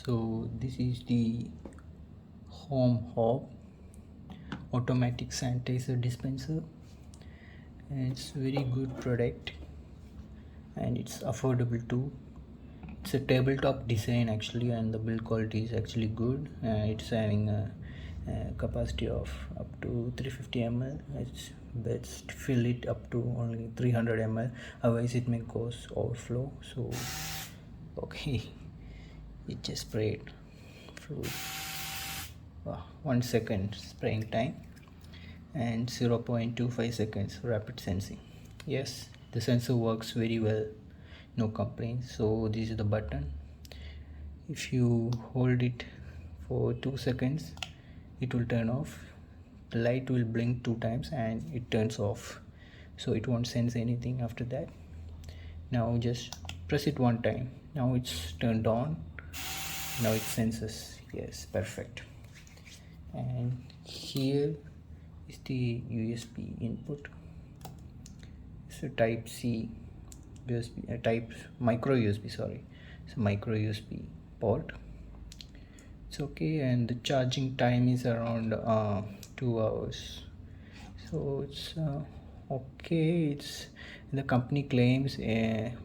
So this is the Homehop automatic sanitizer dispenser, and it's very good product and it's affordable too. It's a tabletop design actually, and the build quality is actually good. It's having a capacity of up to 350 ml. It's best fill it up to only 300 ml, otherwise it may cause overflow. So okay, it just sprayed fluid. 1 second spraying time and 0.25 seconds rapid sensing. Yes, the sensor works very well, no complaints. So this is the button. If you hold it for 2 seconds, it will turn off. The light will blink 2 times and it turns off, so it won't sense anything after that. Now just press it 1 time. Now it's turned on. Now it senses. Yes, perfect. And here is the USB input. It's a type C USB, type micro USB, sorry, it's a micro USB port. It's okay, and the charging time is around 2 hours, so it's okay. It's the company claims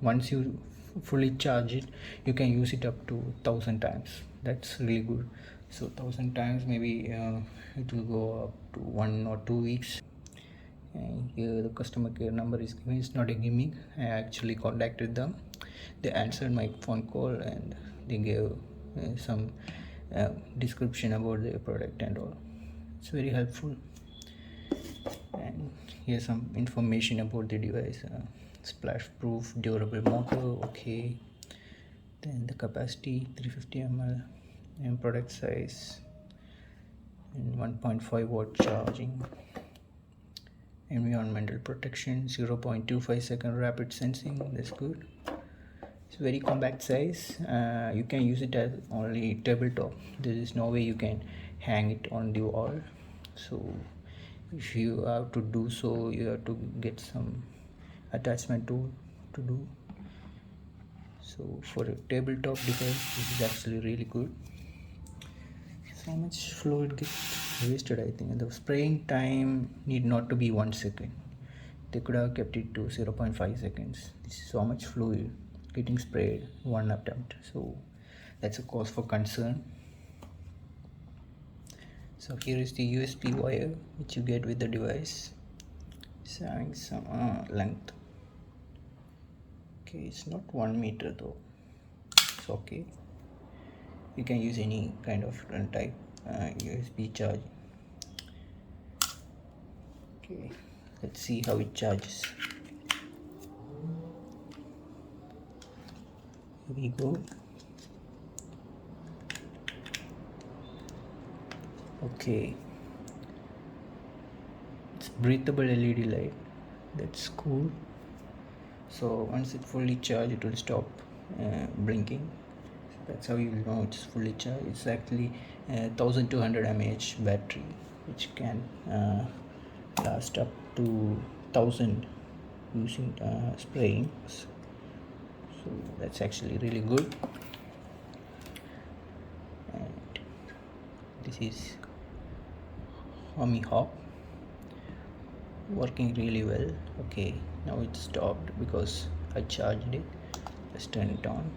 once you fully charge it, you can use it up to 1000 times. That's really good. So 1000 times, maybe it will go up to 1 or 2 weeks. And here the customer care number is given. It's not a gimmick. I actually contacted them. They answered my phone call and they gave some description about the product and all. It's very helpful. And here's some information about the device. Splash proof, durable motor, okay. Then the capacity 350 ml and product size, and 1.5 watt charging, environmental protection, 0.25 second rapid sensing. That's good. It's very compact size. You can use it as only tabletop. There is no way you can hang it on the wall. So if you have to do so, you have to get some attachment tool to do. So for a tabletop device, this is actually really good. So much fluid gets wasted, I think. And the spraying time need not to be 1 second. They could have kept it to 0.5 seconds. This is so much fluid getting sprayed one attempt, so that's a cause for concern. So here is the USB wire which you get with the device. It's having some length. Okay, it's not 1 meter though. It's okay. You can use any kind of type USB charge. Okay, let's see how it charges. Here we go. Okay, it's breathable LED light. That's cool. So once it fully charged, it will stop blinking. That's how you will know it's fully charged. It's actually 1200 mAh battery, which can last up to 1000 using spraying. So that's actually really good. And this is Homehop, working really well. Okay, now it stopped because I charged it. Let's turn it on.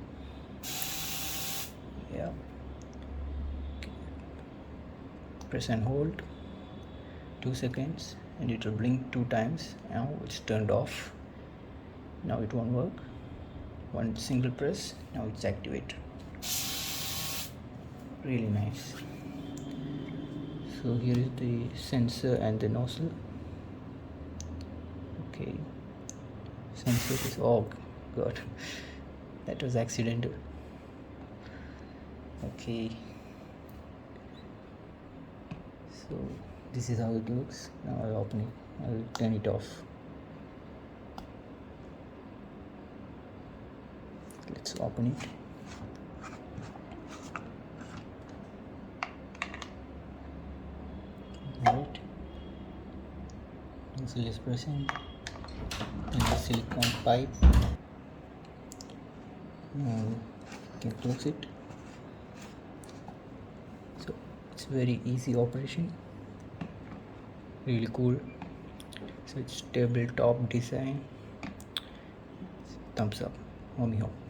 Yeah, okay. Press and hold 2 seconds and it will blink 2 times. Now it's turned off. Now it won't work. One single press, now it's activated. Really nice. So here is the sensor and the nozzle. Okay, sensor is, oh god, that was accidental. Okay, so this is how it looks. Now I'll open it. I'll turn it off. Let's open it. Right, nozzle is present in the silicone pipe. Now you can close it. It's very easy operation, really cool. So it's tabletop design. Thumbs up, Homehop.